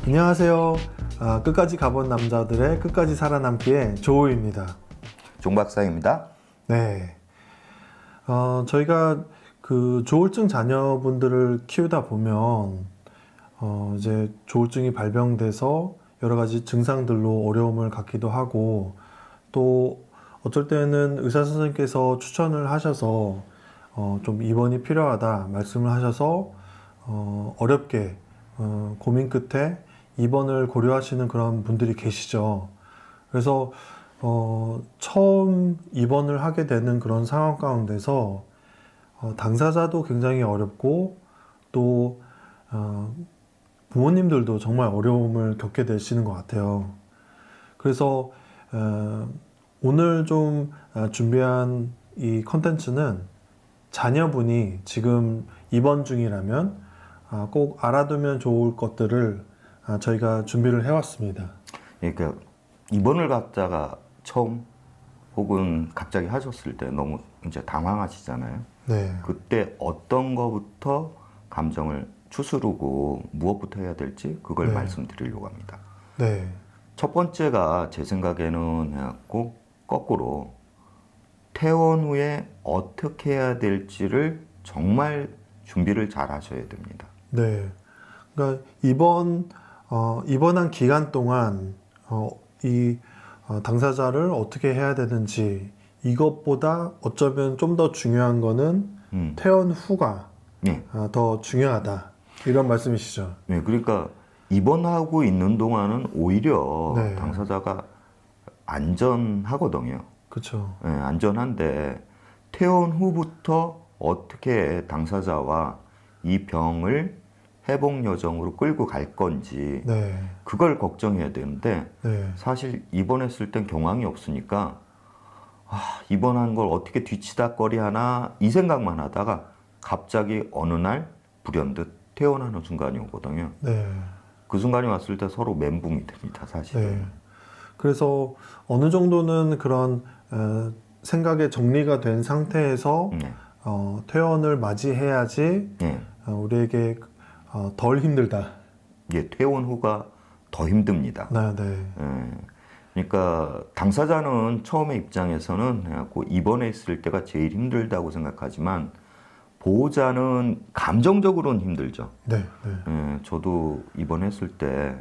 안녕하세요. 끝까지 가본 남자들의 끝까지 살아남기의 조우입니다. 종박사입니다. 네. 저희가 그 조울증 자녀분들을 키우다 보면 이제 조울증이 발병돼서 여러 가지 증상들로 어려움을 갖기도 하고, 또 어쩔 때는 의사 선생님께서 추천을 하셔서 좀 입원이 필요하다 말씀을 하셔서 어렵게 고민 끝에 입원을 고려하시는 그런 분들이 계시죠. 그래서 처음 입원을 하게 되는 그런 상황 가운데서 당사자도 굉장히 어렵고, 또 부모님들도 정말 어려움을 겪게 되시는 것 같아요. 그래서 오늘 좀 준비한 이 컨텐츠는 자녀분이 지금 입원 중이라면 꼭 알아두면 좋을 것들을 저희가 준비를 해왔습니다. 그러니까 입원을 갖다가 처음 혹은 갑자기 하셨을 때 너무 이제 당황하시잖아요. 네. 그때 어떤 거부터 감정을 추스르고 무엇부터 해야 될지 그걸 네. 말씀드리려고 합니다. 네. 첫 번째가 제 생각에는 해갖고 거꾸로 퇴원 후에 어떻게 해야 될지를 정말 준비를 잘 하셔야 됩니다. 네. 그러니까 입원한 기간 동안 당사자를 어떻게 해야 되는지, 이것보다 어쩌면 좀 더 중요한 거는 퇴원 후가 네. 더 중요하다, 이런 말씀이시죠? 네, 그러니까 입원하고 있는 동안은 오히려 네. 당사자가 안전하거든요. 그렇죠. 네, 안전한데 퇴원 후부터 어떻게 당사자와 이 병을 회복 여정으로 끌고 갈 건지 네. 그걸 걱정해야 되는데 네. 사실 입원했을 땐 경황이 없으니까 입원한 걸 어떻게 뒤치다꺼리 하나 이 생각만 하다가 갑자기 어느 날 불현듯 퇴원하는 순간이 오거든요. 네. 그 순간이 왔을 때 서로 멘붕이 됩니다, 사실은. 네. 그래서 어느 정도는 그런 생각의 정리가 된 상태에서 네. 퇴원을 맞이해야지 네. 우리에게 덜 힘들다. 이게 퇴원 후가 더 힘듭니다. 네, 네. 예. 그러니까 당사자는 처음에 입장에서는 해갖고 입원해 있을 때가 제일 힘들다고 생각하지만 보호자는 감정적으로는 힘들죠. 네, 네. 예, 저도 입원했을 때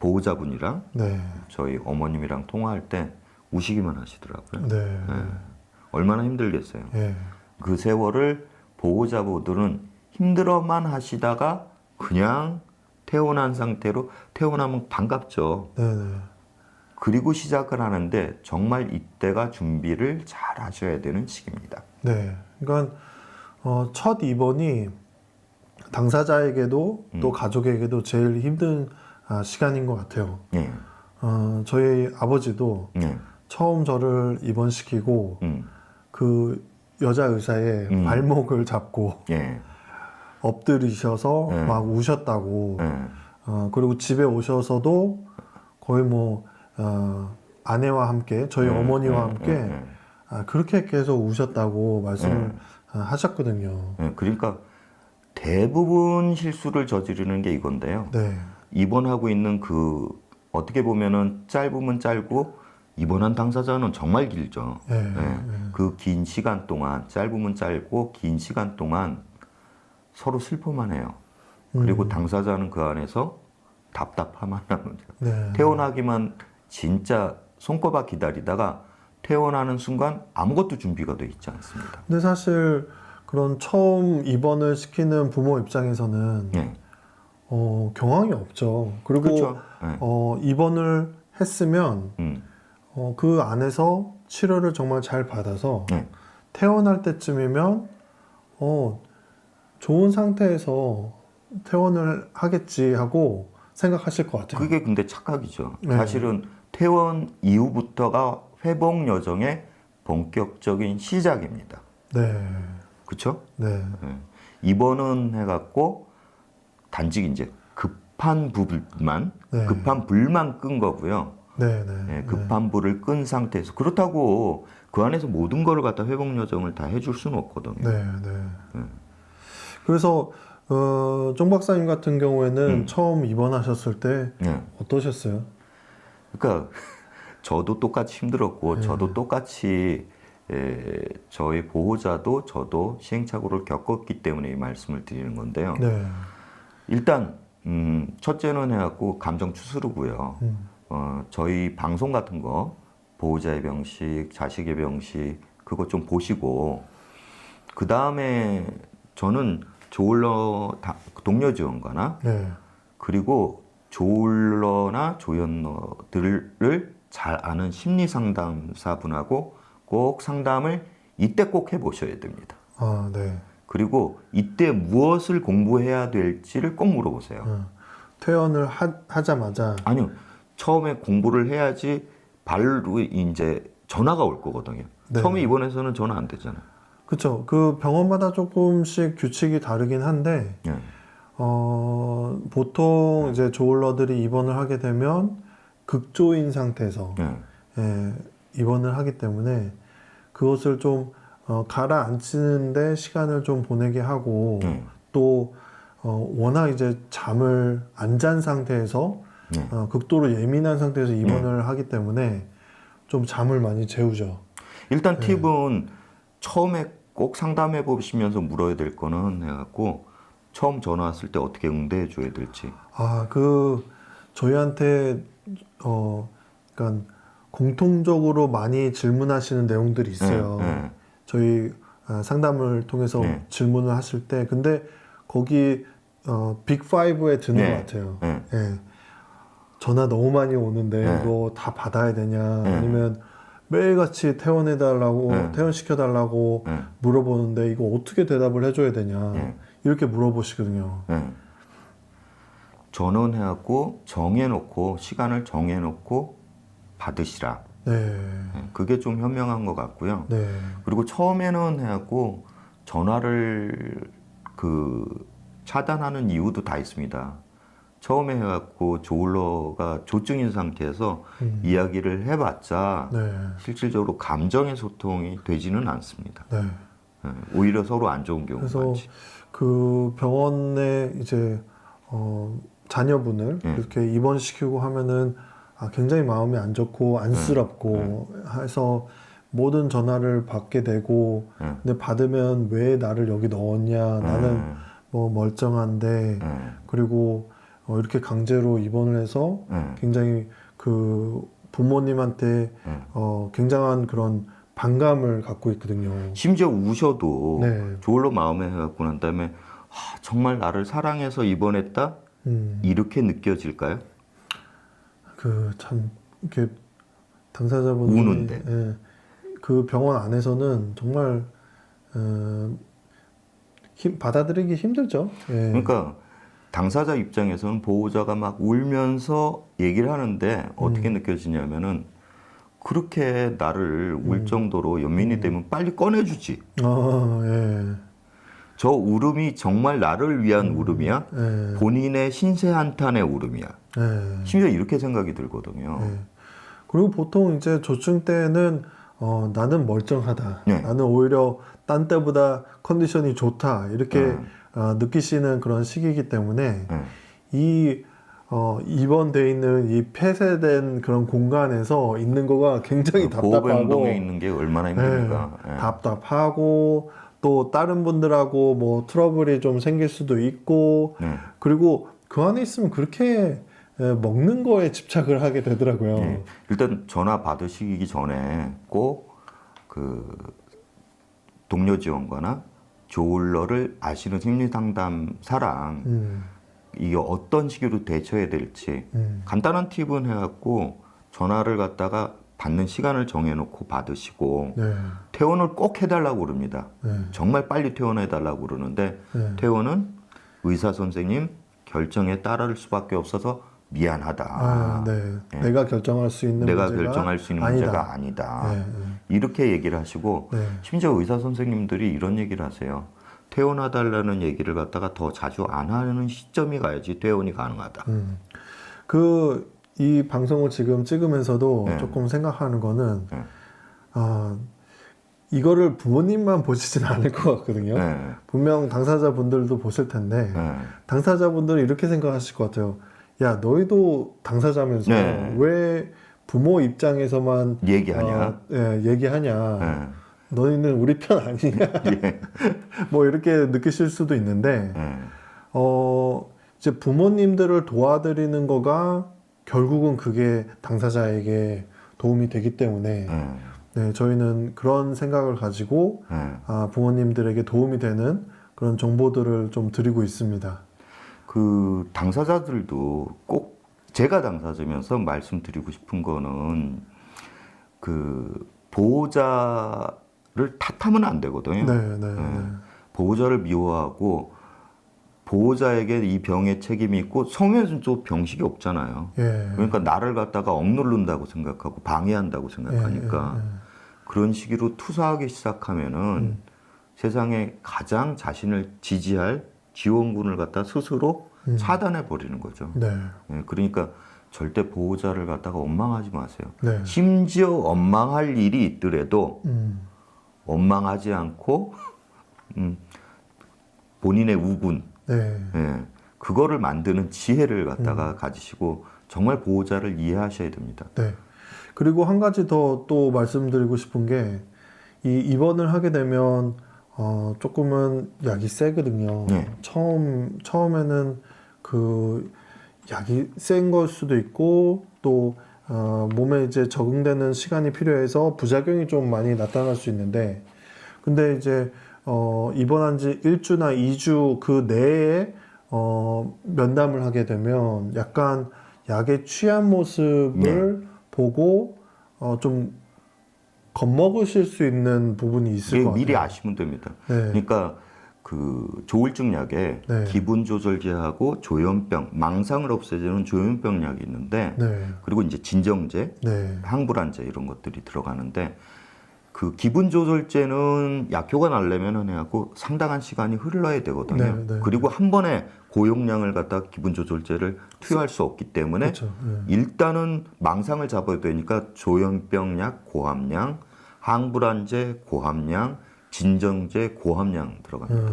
보호자분이랑 네. 저희 어머님이랑 통화할 때 우시기만 하시더라고요. 네. 예. 얼마나 힘들겠어요. 예. 그 세월을 보호자분들은 힘들어만 하시다가 그냥 퇴원한 상태로, 퇴원하면 반갑죠. 네, 네. 그리고 시작을 하는데 정말 이때가 준비를 잘 하셔야 되는 시기입니다. 네. 그러니까 첫 입원이 당사자에게도 또 가족에게도 제일 힘든 시간인 것 같아요. 예. 저희 아버지도 예. 처음 저를 입원시키고 그 여자 의사의 발목을 잡고 예. 엎드리셔서 네. 막 우셨다고. 예. 그리고 집에 오셔서도 거의 뭐 아내와 함께, 저희 어머니와 함께 그렇게 계속 우셨다고 말씀을 하셨거든요. 예. 그러니까 대부분 실수를 저지르는 게 이건데요. 네. 입원하고 있는 그 어떻게 보면은 짧으면 짧고 입원한 당사자는 정말 길죠. 네. 예. 그 긴 시간 동안, 짧으면 짧고 긴 시간 동안 서로 슬퍼만 해요. 그리고 당사자는 그 안에서 답답함만 하는. 네. 퇴원하기만 진짜 손꼽아 기다리다가 퇴원하는 순간 아무것도 준비가 돼 있지 않습니다. 근데 사실 그런 처음 입원을 시키는 부모 입장에서는 예. 경황이 없죠. 그리고 그렇죠. 예. 입원을 했으면 그 안에서 치료를 정말 잘 받아서 예. 퇴원할 때쯤이면 좋은 상태에서 퇴원을 하겠지 하고 생각하실 것 같아요. 그게 근데 착각이죠. 네. 사실은 퇴원 이후부터가 회복 여정의 본격적인 시작입니다. 네. 그렇죠? 네. 입원은 해갖고 단지 이제 급한 불만, 네. 급한 불만 끈 거고요. 네. 네. 예, 급한 불을 끈 상태에서 그렇다고 그 안에서 모든 거를 갖다 회복 여정을 다 해줄 수는 없거든요. 네. 네. 그래서 钟박사님 같은 경우에는 처음 입원하셨을 때 네. 어떠셨어요? 그러니까 저도 똑같이 힘들었고 저도 똑같이 저희 보호자도 저도 시행착오를 겪었기 때문에 이 말씀을 드리는 건데요. 네. 일단 첫째는 해갖고 감정 추스르고요. 저희 방송 같은 거 보호자의 병식, 자식의 병식 그거 좀 보시고 그 다음에 저는 동료 지원가나 네. 그리고 조울러나 조연러들을 잘 아는 심리 상담사분하고 꼭 상담을 이때 꼭 해보셔야 됩니다. 아, 네. 그리고 이때 무엇을 공부해야 될지를 꼭 물어보세요. 퇴원을 하자마자 아니요, 처음에 공부를 해야지 바로 이제 전화가 올 거거든요. 네. 처음에 입원해서는 전화 안 되잖아요. 그쵸. 그 병원마다 조금씩 규칙이 다르긴 한데 예. 보통 이제 조울러들이 입원을 하게 되면 극조인 상태에서 예. 입원을 하기 때문에 그것을 좀 가라앉히는데 시간을 좀 보내게 하고 또 워낙 이제 잠을 안 잔 상태에서 극도로 예민한 상태에서 입원을 하기 때문에 좀 잠을 많이 재우죠. 일단 팁은 처음에 꼭 상담해 보시면서 물어야 될 거는 해갖고 처음 전화 왔을 때 어떻게 응대해 줘야 될지. 저희한테 그러니까 공통적으로 많이 질문하시는 내용들이 있어요. 저희 상담을 통해서 질문을 하실 때 근데 거기 빅5에 드는 것 같아요. 예. 전화 너무 많이 오는데 이거 다 받아야 되냐 아니면 매일같이 퇴원해달라고 퇴원시켜달라고 물어보는데 이거 어떻게 대답을 해줘야 되냐 이렇게 물어보시거든요. 전원해갖고 정해놓고 시간을 정해놓고 받으시라. 네. 그게 좀 현명한 것 같고요. 네. 그리고 처음에는 해갖고 전화를 차단하는 이유도 다 있습니다. 처음에 해갖고 조울러가 조증인 상태에서 이야기를 해봤자 실질적으로 감정의 소통이 되지는 않습니다. 네. 오히려 서로 안 좋은 경우가 그래서 많지. 그 병원에 이제 자녀분을 이렇게 입원시키고 하면은 굉장히 마음이 안 좋고 안쓰럽고 해서 모든 전화를 받게 되고 근데 받으면 왜 나를 여기 넣었냐 나는 뭐 멀쩡한데 그리고 이렇게 강제로 입원을 해서 굉장히 그 부모님한테 굉장한 그런 반감을 갖고 있거든요. 심지어 우셔도 네. 조울러 마음에 해갖고 난 다음에 정말 나를 사랑해서 입원했다? 이렇게 느껴질까요? 참 이렇게 당사자분이 우는데. 그 병원 안에서는 정말 받아들이기 힘들죠. 예. 그러니까 당사자 입장에서는 보호자가 막 울면서 얘기를 하는데 어떻게 느껴지냐면은 그렇게 나를 울 정도로 연민이 되면 빨리 꺼내주지. 예. 저 울음이 정말 나를 위한 울음이야? 예. 본인의 신세 한탄의 울음이야. 예. 심지어 이렇게 생각이 들거든요. 예. 그리고 보통 이제 조증 때는 나는 멀쩡하다. 나는 오히려 딴 때보다 컨디션이 좋다. 이렇게 느끼시는 그런 시기이기 때문에 이 입원돼 있는 이 폐쇄된 그런 공간에서 있는 거가 굉장히 답답하고 보호병동에 있는 게 얼마나 힘듭니까? 답답하고 또 다른 분들하고 뭐 트러블이 좀 생길 수도 있고 그리고 그 안에 있으면 그렇게 먹는 거에 집착을 하게 되더라고요. 일단 전화 받으시기 전에 꼭 그 동료 지원과나 조울러를 아시는 심리 상담사랑 이게 어떤 식으로 대처해야 될지 간단한 팁은 해갖고 전화를 갖다가 받는 시간을 정해놓고 받으시고 퇴원을 꼭 해달라고 그럽니다. 정말 빨리 퇴원해달라고 그러는데 퇴원은 의사 선생님 결정에 따를 수밖에 없어서 미안하다. 내가 결정할 수 있는 문제가 아니다. 이렇게 얘기를 하시고 심지어 의사 선생님들이 이런 얘기를 하세요. 퇴원해달라는 얘기를 갖다가 더 자주 안 하는 시점이 가야지 퇴원이 가능하다. 이 방송을 지금 찍으면서도 조금 생각하는 거는 이거를 부모님만 보시진 않을 것 같거든요. 네. 분명 당사자분들도 보실 텐데 네. 당사자분들은 이렇게 생각하실 것 같아요. 야, 너희도 당사자면서 네. 왜 부모 입장에서만 얘기하냐? 얘기하냐? 네. 너희는 우리 편 아니냐? 예. 뭐 이렇게 느끼실 수도 있는데 네. 이제 부모님들을 도와드리는 거가 결국은 그게 당사자에게 도움이 되기 때문에 네. 네, 저희는 그런 생각을 가지고 네. 부모님들에게 도움이 되는 그런 정보들을 좀 드리고 있습니다. 그 당사자들도 꼭 제가 당사자면서 말씀드리고 싶은 거는 그 보호자를 탓하면 안 되거든요. 네. 보호자를 미워하고 보호자에게 이 병의 책임이 있고 성에는 또 병식이 없잖아요. 예. 그러니까 나를 갖다가 억누른다고 생각하고 방해한다고 생각하니까 예. 그런 식으로 투사하기 시작하면은 세상에 가장 자신을 지지할 지원군을 갖다 스스로 차단해 버리는 거죠. 네. 예, 그러니까 절대 보호자를 갖다가 원망하지 마세요. 네. 심지어 원망할 일이 있더라도 원망하지 않고 본인의 우군, 네. 예, 그거를 만드는 지혜를 갖다가 가지시고 정말 보호자를 이해하셔야 됩니다. 네. 그리고 한 가지 더 또 말씀드리고 싶은 게 이 입원을 하게 되면 조금은 약이 세거든요. 네. 처음에는 그 약이 센 걸 수도 있고 또 몸에 이제 적응되는 시간이 필요해서 부작용이 좀 많이 나타날 수 있는데 근데 이제 입원한 지 1주나 2주 그 내에 면담을 하게 되면 약간 약에 취한 모습을 보고 좀 겁먹으실 수 있는 부분이 있을 것 같아요. 미리 아시면 됩니다. 네. 그러니까 그 조울증 약에 네. 기분 조절제하고 조현병, 망상을 없애주는 조현병 약이 있는데 네. 그리고 이제 진정제, 네. 항불안제 이런 것들이 들어가는데 그 기분 조절제는 약효가 나려면 해갖고 상당한 시간이 흘러야 되거든요. 네, 네. 그리고 한 번에 고용량을 갖다 기분 조절제를 투여할 수 없기 때문에 그렇죠. 네. 일단은 망상을 잡아야 되니까 조현병 약 고함량, 항불안제 고함량, 진정제 고함량 들어갑니다.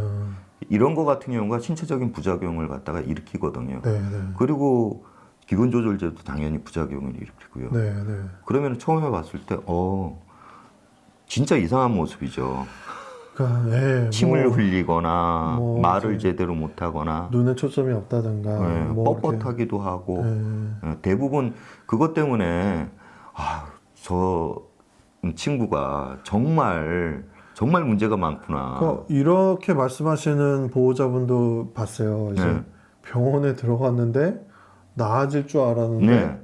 이런 거 같은 경우가 신체적인 부작용을 갖다가 일으키거든요. 네. 그리고 기분 조절제도 당연히 부작용을 일으키고요. 네. 그러면 처음에 봤을 때 진짜 이상한 모습이죠. 그러니까 예, 침을 흘리거나 뭐 말을 이제 제대로 못하거나 눈에 초점이 없다든가 뭐 이렇게 뻣뻣하기도 하고 예. 대부분 그것 때문에 저 친구가 정말 문제가 많구나. 그러니까 이렇게 말씀하시는 보호자분도 봤어요. 이제 네. 병원에 들어갔는데 나아질 줄 알았는데 네.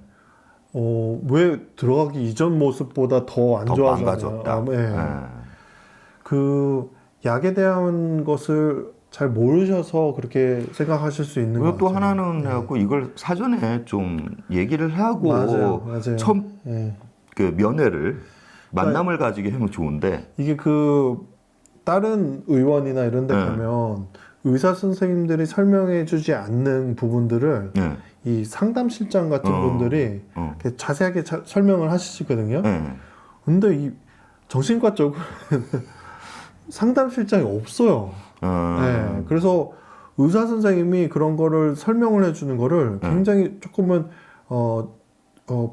왜 들어가기 이전 모습보다 더 안 더 좋아졌냐. 망가졌다. 그 약에 대한 것을 잘 모르셔서 그렇게 생각하실 수 있는 것 그리고 또 같아요. 하나는 해갖고 이걸 사전에 좀 얘기를 하고 맞아요. 처음 예. 그 면회를 만남을 가지게 하면 좋은데 이게 그 다른 의원이나 이런 데 네. 가면 의사 선생님들이 설명해 주지 않는 부분들을 네. 이 상담실장 같은 분들이 이렇게 자세하게 설명을 하시거든요. 네. 근데 이 정신과 쪽은 상담실장이 없어요. 네. 그래서 의사 선생님이 그런 거를 설명을 해주는 거를 굉장히 조금은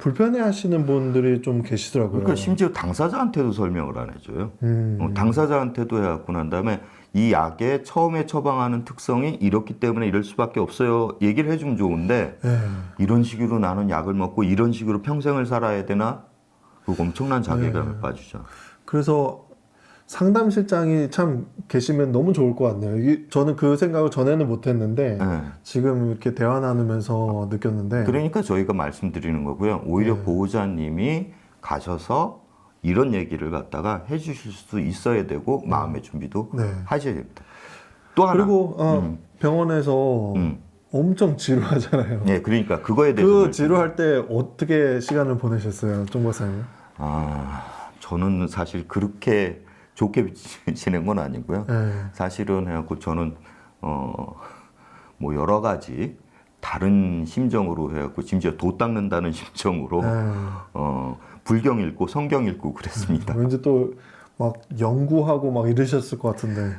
불편해 하시는 분들이 좀 계시더라고요. 그러니까 심지어 당사자한테도 설명을 안 해줘요. 당사자한테도 해갖고 난 다음에 이 약에 처음에 처방하는 특성이 이렇기 때문에 이럴 수밖에 없어요. 얘기를 해주면 좋은데 네. 이런 식으로 나는 약을 먹고 이런 식으로 평생을 살아야 되나? 그거 엄청난 자괴감에 빠지죠. 그래서 상담실장이 참 계시면 너무 좋을 것 같네요. 저는 그 생각을 전에는 못했는데 지금 이렇게 대화 나누면서 느꼈는데 그러니까 저희가 말씀드리는 거고요. 오히려 보호자님이 가셔서 이런 얘기를 갖다가 해주실 수 있어야 되고 마음의 준비도 하셔야 됩니다. 또 하나 그리고 병원에서 엄청 지루하잖아요. 네, 그러니까 그거에 대해서 그 지루할 때 어떻게 시간을 보내셨어요, 정 박사님? 저는 사실 그렇게 좋게 지낸 건 아니고요. 사실은 해갖고 저는 뭐 여러 가지 다른 심정으로 해갖고 심지어 도 닦는다는 심정으로 불경 읽고 성경 읽고 그랬습니다. 왠지 또 막 연구하고 막 이러셨을 것 같은데.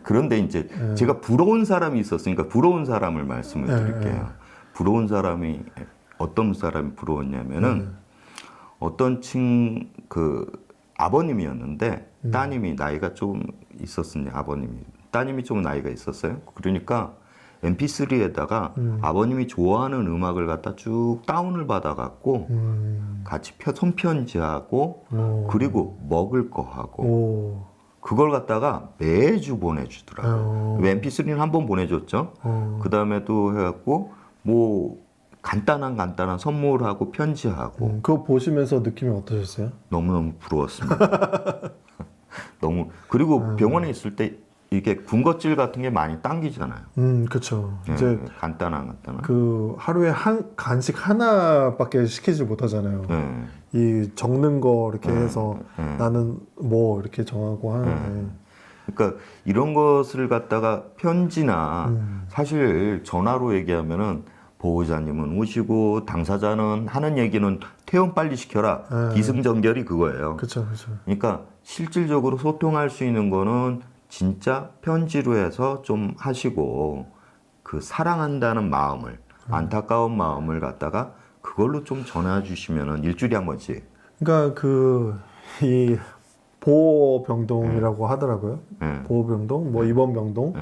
그런데 이제 제가 부러운 사람이 있었으니까 부러운 사람을 말씀을 드릴게요. 부러운 사람이 어떤 사람이 부러웠냐면은 어떤 그 아버님이었는데 따님이 나이가 좀 있었으니 따님이 좀 나이가 있었어요. 그러니까 MP3에다가 아버님이 좋아하는 음악을 갖다 쭉 다운을 받아갖고 같이 손편지하고 그리고 먹을 거 하고 그걸 갖다가 매주 보내주더라고요. MP3는 한 번 보내줬죠. 그 다음에 또 해갖고 뭐 간단한 선물하고 편지하고 그거 보시면서 느낌이 어떠셨어요? 너무너무 부러웠습니다. 그리고 병원에 있을 때 이게 군것질 같은 게 많이 당기잖아요. 그렇죠. 네, 이제 간단한. 그 하루에 간식 하나밖에 시키지 못하잖아요. 네. 이 적는 거 이렇게 해서 나는 뭐 이렇게 정하고 하는데. 그러니까 이런 것을 갖다가 편지나 사실 전화로 얘기하면은 보호자님은 오시고 당사자는 하는 얘기는 퇴원 빨리 시켜라. 기승전결이 그거예요. 그렇죠, 그렇죠. 그러니까 실질적으로 소통할 수 있는 거는 진짜 편지로 해서 좀 하시고 그 사랑한다는 마음을 안타까운 마음을 갖다가 그걸로 좀 전해 주시면은 일주일에 한 번씩. 그러니까 이 보호병동이라고 하더라고요. 보호병동, 뭐 입원병동.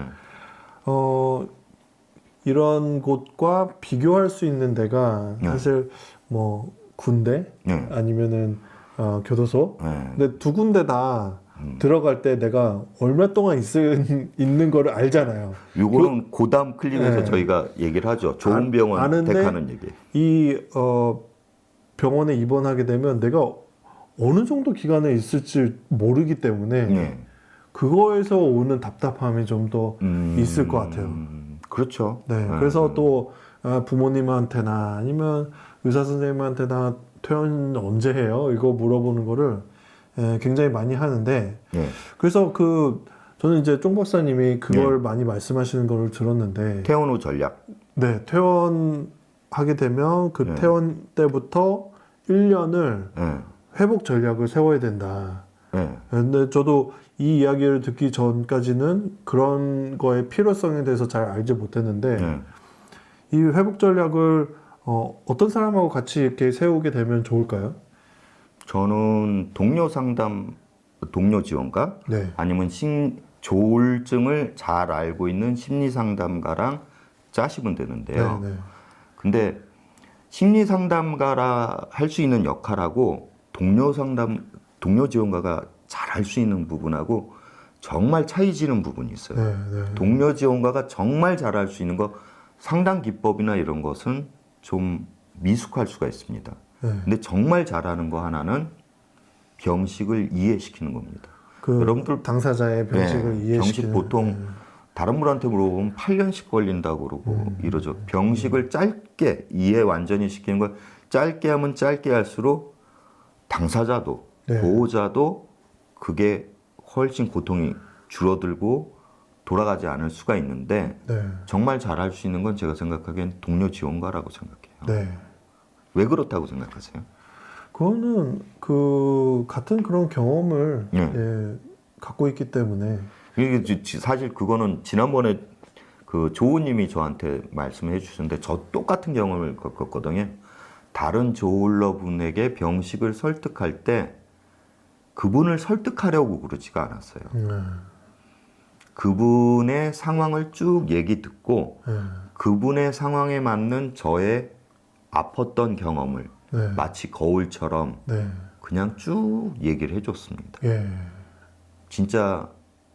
이런 곳과 비교할 수 있는 데가 사실 뭐 군대 아니면은 교도소. 근데 두 군데 다 들어갈 때 내가 얼마 동안 있는 거를 알잖아요. 요거는 고담 클릭에서 저희가 얘기를 하죠. 좋은 병원 택하는 얘기. 이 병원에 입원하게 되면 내가 어느 정도 기간에 있을지 모르기 때문에 그거에서 오는 답답함이 좀 더 있을 것 같아요. 그렇죠. 네, 그래서 또 부모님한테나 아니면 의사 선생님한테나 퇴원 언제 해요? 이거 물어보는 거를 굉장히 많이 하는데 그래서 저는 이제 쫑 박사님이 그걸 많이 말씀하시는 걸 들었는데 퇴원 후 전략. 네, 퇴원하게 되면 그 퇴원 때부터 1년을 회복 전략을 세워야 된다. 근데 저도 이 이야기를 듣기 전까지는 그런 거의 필요성에 대해서 잘 알지 못했는데 이 회복 전략을 어떤 사람하고 같이 이렇게 세우게 되면 좋을까요? 저는 동료 상담, 동료 지원가 아니면 조울증을 잘 알고 있는 심리 상담가랑 짜시면 되는데요. 근데 심리 상담가라 할 수 있는 역할하고 동료 지원가가 잘 할 수 있는 부분하고 정말 차이지는 부분이 있어요. 동료 지원가가 정말 잘 할 수 있는 거 상담 기법이나 이런 것은 좀 미숙할 수가 있습니다. 근데 정말 잘하는 거 하나는 병식을 이해시키는 겁니다. 여러분들 당사자의 병식을 이해시키는. 병식 보통 다른 분한테 물어보면 8년씩 걸린다고 그러고 이러죠. 병식을 짧게 이해 완전히 시키는 걸 짧게 하면 짧게 할수록 당사자도 보호자도 그게 훨씬 고통이 줄어들고 돌아가지 않을 수가 있는데 정말 잘할 수 있는 건 제가 생각하기엔 동료 지원가라고 생각해요. 왜 그렇다고 생각하세요? 그거는 같은 그런 경험을 갖고 있기 때문에 이게 사실 그거는 지난번에 그 조우님이 저한테 말씀해 주셨는데 저 똑같은 경험을 겪었거든요. 다른 조울러 분에게 병식을 설득할 때 그분을 설득하려고 그러지가 않았어요. 그분의 상황을 쭉 얘기 듣고 그분의 상황에 맞는 저의 아팠던 경험을 마치 거울처럼 그냥 쭉 얘기를 해줬습니다. 진짜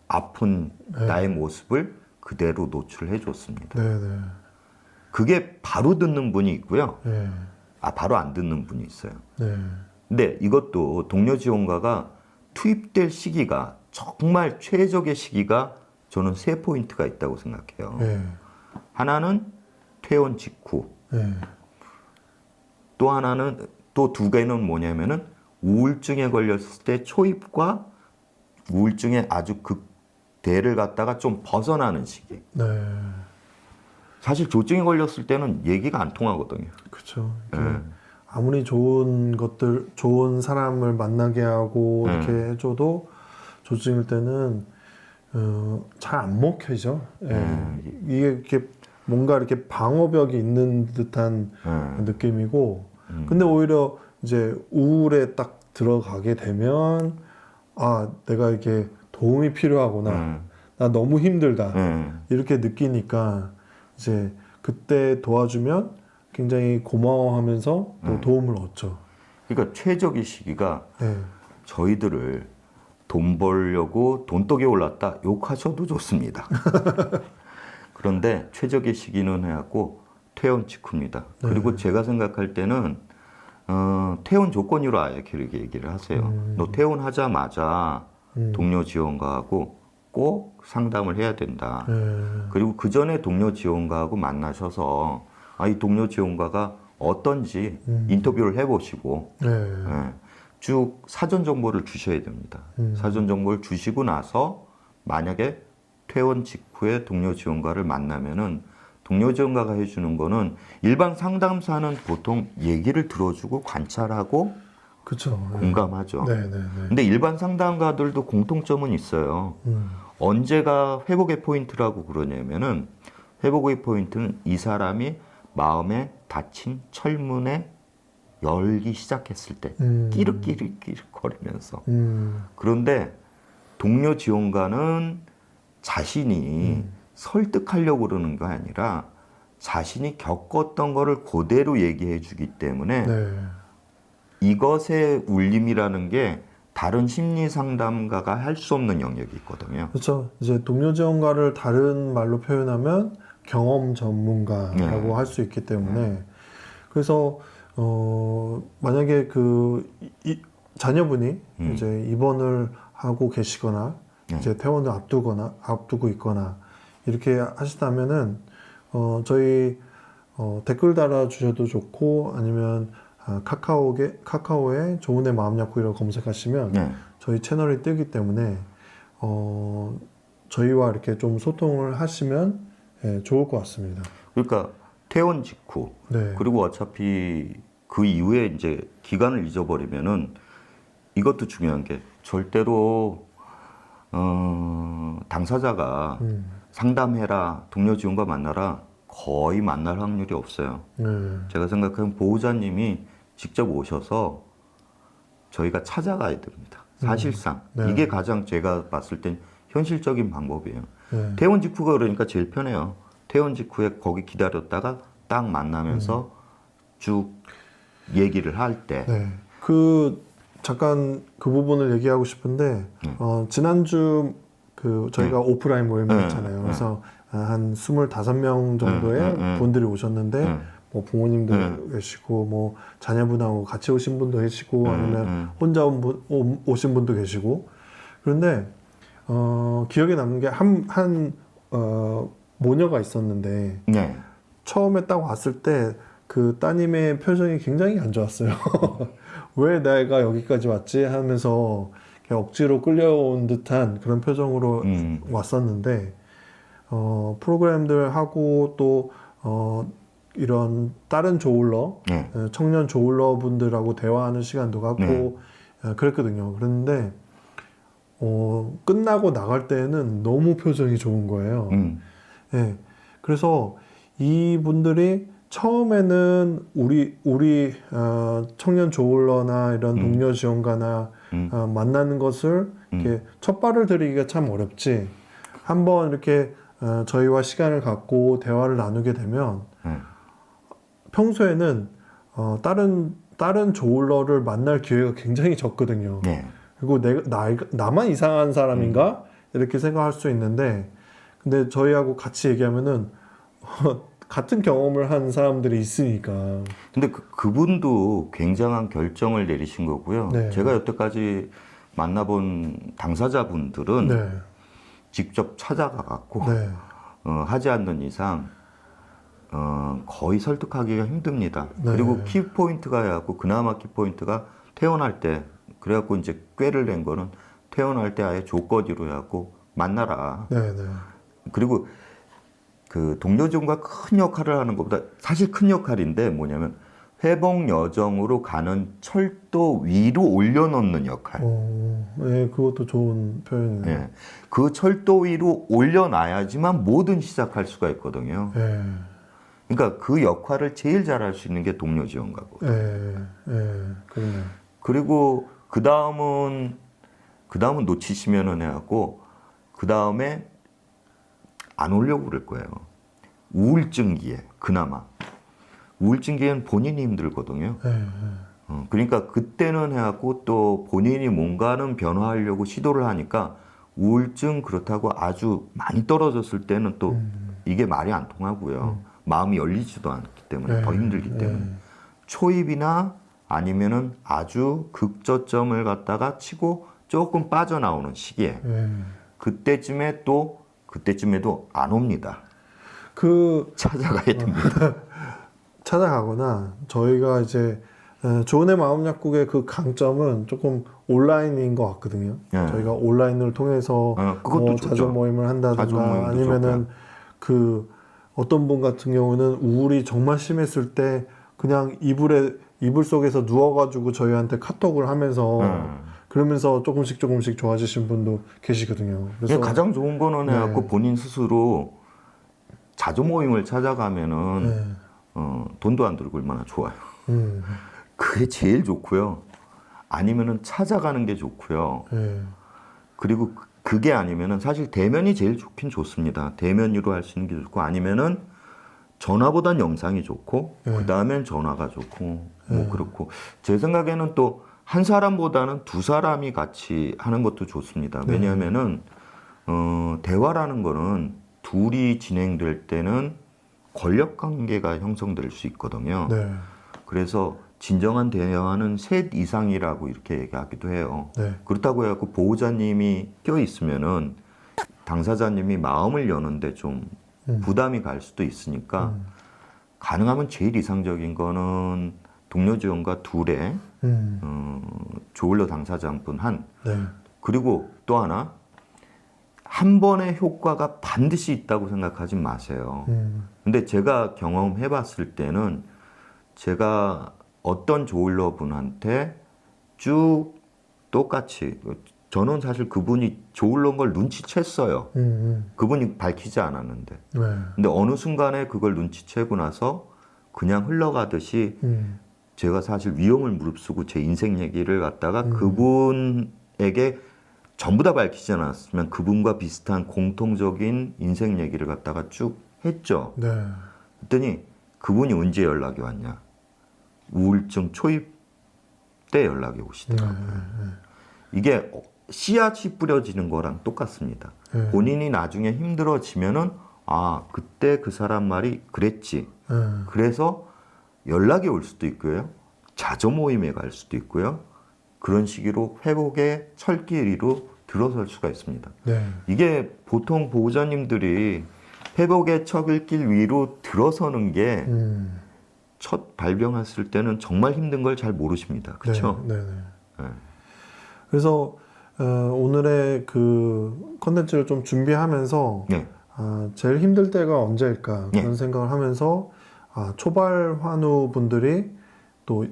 아픈 나의 모습을 그대로 노출해 줬습니다. 그게 바로 듣는 분이 있고요. 바로 안 듣는 분이 있어요. 근데 이것도 동료 지원가가 투입될 시기가 정말 최적의 시기가 저는 3포인트가 있다고 생각해요. 하나는 퇴원 직후. 또 하나는 또 2개는 뭐냐면은 우울증에 걸렸을 때 초입과 우울증의 아주 극대를 갖다가 좀 벗어나는 시기. 사실 조증에 걸렸을 때는 얘기가 안 통하거든요. 그렇죠. 아무리 좋은 사람을 만나게 하고 이렇게 해줘도 조증일 때는 잘 안 먹혀져. 예. 이게 이렇게 뭔가 이렇게 방어벽이 있는 듯한 느낌이고, 근데 오히려 이제 우울에 딱 들어가게 되면 아 내가 이게 도움이 필요하구나. 나 너무 힘들다. 이렇게 느끼니까 이제 그때 도와주면 굉장히 고마워하면서 또 도움을 얻죠. 그러니까 최적의 시기가 네. 저희들을 돈 벌려고 돈독에 올랐다 욕하셔도 좋습니다. 그런데 최적의 시기는 해갖고 퇴원 직후입니다. 그리고 제가 생각할 때는 퇴원 조건으로 아예 그렇게 얘기를 하세요. 너 퇴원하자마자 동료 지원가하고 꼭 상담을 해야 된다. 그리고 그 전에 동료 지원가하고 만나셔서 이 동료 지원가가 어떤지 인터뷰를 해보시고 쭉 사전 정보를 주셔야 됩니다. 사전 정보를 주시고 나서 만약에 퇴원 직후에 동료 지원가를 만나면은 동료 지원가가 해주는 거는 일반 상담사는 보통 얘기를 들어주고 관찰하고 그렇죠. 공감하죠. 네. 근데 일반 상담가들도 공통점은 있어요. 언제가 회복의 포인트라고 그러냐면은 회복의 포인트는 이 사람이 마음에 닫힌 철문에 열기 시작했을 때 끼륵끼륵 거리면서 그런데 동료 지원가는 자신이 설득하려고 그러는 거 아니라 자신이 겪었던 거를 그대로 얘기해 주기 때문에 이것의 울림이라는 게 다른 심리 상담가가 할 수 없는 영역이 있거든요. 그렇죠. 이제 동료 지원가를 다른 말로 표현하면 경험 전문가라고 할 수 있기 때문에 그래서 만약에 자녀분이 이제 입원을 하고 계시거나 이제 퇴원을 앞두고 있거나 이렇게 하시다면은 저희 댓글 달아주셔도 좋고 아니면 카카오에 좋은의 마음약국이라고 검색하시면 저희 채널이 뜨기 때문에 저희와 이렇게 좀 소통을 하시면 좋을 것 같습니다. 그러니까 퇴원 직후 그리고 어차피 그 이후에 이제 기간을 잊어버리면은 이것도 중요한 게 절대로 당사자가 상담해라 동료 지원과 만나라 거의 만날 확률이 없어요. 제가 생각하는 보호자님이 직접 오셔서 저희가 찾아가야 됩니다. 사실상 이게 가장 제가 봤을 땐 현실적인 방법이에요. 퇴원 직후가 그러니까 제일 편해요. 퇴원 직후에 거기 기다렸다가 딱 만나면서 쭉 얘기를 할 때. 잠깐 그 부분을 얘기하고 싶은데 지난주 저희가 오프라인 모임을 했잖아요. 그래서 한 25명 정도의 분들이 오셨는데 뭐 부모님도 계시고 뭐 자녀분하고 같이 오신 분도 계시고 아니면 혼자 오신 분도 계시고 그런데 기억에 남는 게 한 모녀가 있었는데 처음에 딱 왔을 때 그 따님의 표정이 굉장히 안 좋았어요. 왜 내가 여기까지 왔지 하면서 억지로 끌려온 듯한 그런 표정으로 왔었는데 프로그램들 하고 또 이런 다른 조울러 청년 조울러 분들하고 대화하는 시간도 갖고 그랬거든요. 그런데 끝나고 나갈 때는 너무 표정이 좋은 거예요. 그래서 이분들이 처음에는 우리 청년 조울러나 이런 동료 지원가나 만나는 것을 이렇게 첫 발을 들이기가 참 어렵지. 한번 이렇게 저희와 시간을 갖고 대화를 나누게 되면 평소에는 다른 조울러를 만날 기회가 굉장히 적거든요. 그리고 나만 이상한 사람인가 이렇게 생각할 수 있는데, 근데 저희하고 같이 얘기하면은 같은 경험을 한 사람들이 있으니까. 근데 그분도 굉장한 결정을 내리신 거고요. 제가 여태까지 만나본 당사자분들은 직접 찾아가 갖고 하지 않는 이상 거의 설득하기가 힘듭니다. 그리고 키포인트가 해갖고 그나마 키포인트가 퇴원할 때 그래갖고 이제 꾀를 낸 거는 퇴원할 때 아예 조건으로 해갖고 만나라. 그리고 그 동료 지원과 큰 역할을 하는 것보다 사실 큰 역할인데 뭐냐면 회복 여정으로 가는 철도 위로 올려놓는 역할. 네, 그것도 좋은 표현이네요. 예. 그 철도 위로 올려놔야지만 뭐든 시작할 수가 있거든요. 네, 그러니까 그 역할을 제일 잘할 수 있는 게 동료 지원가고. 네, 네, 그러네요. 그리고 그 다음은 놓치시면은 해갖고 그 다음에 안 오려고 그럴 거예요. 우울증기에 그나마 우울증기에는 본인이 힘들거든요. 네, 그러니까 그때는 해갖고 또 본인이 뭔가는 변화하려고 시도를 하니까 우울증 그렇다고 아주 많이 떨어졌을 때는 또 이게 말이 안 통하고요. 마음이 열리지도 않기 때문에 네, 더 힘들기 때문에 초입이나 아니면은 아주 극저점을 갖다가 치고 조금 빠져나오는 시기에 그때쯤에도 안 옵니다. 찾아가야 됩니다. 찾아가거나 저희가 이제 조은의 마음 약국의 그 강점은 조금 온라인인 것 같거든요. 예. 저희가 온라인을 통해서 그것도 뭐 좋죠. 자조 모임을 한다든가 자조 모임도 아니면은 그 어떤 분 같은 경우는 우울이 정말 심했을 때 그냥 이불 속에서 누워가지고 저희한테 카톡을 하면서 그러면서 조금씩 좋아지신 분도 계시거든요. 그래서 가장 좋은 거는 해갖고 본인 스스로 자조 모임을 찾아가면은 돈도 안 들고 얼마나 좋아요. 그게 제일 좋고요. 아니면은 찾아가는 게 좋고요. 그리고 그게 아니면은 사실 대면이 제일 좋긴 좋습니다. 대면으로 할 수 있는 게 좋고 아니면은 전화보단 영상이 좋고 그 다음엔 전화가 좋고 뭐 그렇고 제 생각에는 또 한 사람보다는 두 사람이 같이 하는 것도 좋습니다. 왜냐하면은 대화라는 거는 둘이 진행될 때는 권력 관계가 형성될 수 있거든요. 네. 그래서 진정한 대화는 셋 이상이라고 이렇게 얘기하기도 해요. 네. 그렇다고 해갖고 보호자님이 껴 있으면은 당사자님이 마음을 여는데 좀 부담이 갈 수도 있으니까 가능하면 제일 이상적인 거는 동료 지원과 둘의 조울러 당사자 한 분 한. 그리고 또 하나 한 번의 효과가 반드시 있다고 생각하지 마세요. 근데 제가 경험해 봤을 때는 제가 어떤 조울러 분한테 쭉 똑같이 저는 사실 그분이 조울러인 걸 눈치챘어요. 그분이 밝히지 않았는데. 근데 어느 순간에 그걸 눈치채고 나서 그냥 흘러가듯이 제가 사실 위험을 무릅쓰고 제 인생 얘기를 갖다가 그분에게 전부 다 밝히지 않았으면 그분과 비슷한 공통적인 인생 얘기를 갖다가 쭉 했죠. 그랬더니 그분이 언제 연락이 왔냐. 우울증 초입 때 연락이 오시더라고요. 이게 씨앗이 뿌려지는 거랑 똑같습니다. 본인이 나중에 힘들어지면은 아 그때 그 사람 말이 그랬지. 그래서 연락이 올 수도 있고요. 자조 모임에 갈 수도 있고요. 그런 식으로 회복의 철길 위로 들어설 수가 있습니다. 이게 보통 보호자님들이 회복의 철길 위로 들어서는 게 첫 발병했을 때는 정말 힘든 걸 잘 모르십니다. 그렇죠? 그래서 오늘의 그 컨텐츠를 좀 준비하면서 제일 힘들 때가 언제일까 그런 생각을 하면서 초발 환우 분들이 또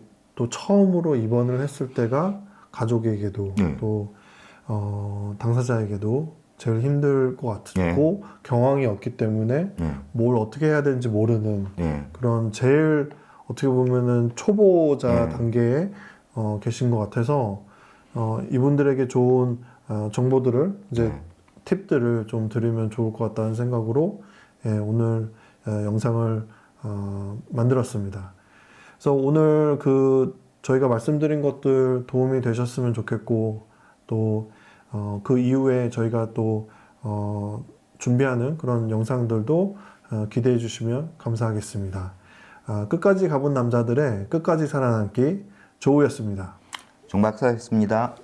처음으로 입원을 했을 때가 가족에게도 또 당사자에게도 제일 힘들 것 같고 경황이 없기 때문에 뭘 어떻게 해야 되는지 모르는 그런 제일 어떻게 보면은 초보자 단계에 계신 것 같아서 이분들에게 좋은 정보들을 이제 팁들을 좀 드리면 좋을 것 같다는 생각으로 오늘 영상을 만들었습니다. 그래서 오늘 저희가 말씀드린 것들 도움이 되셨으면 좋겠고 또 그 이후에 저희가 또 준비하는 그런 영상들도 기대해 주시면 감사하겠습니다. 끝까지 가본 남자들의 끝까지 살아남기 조우였습니다. 정 박사였습니다.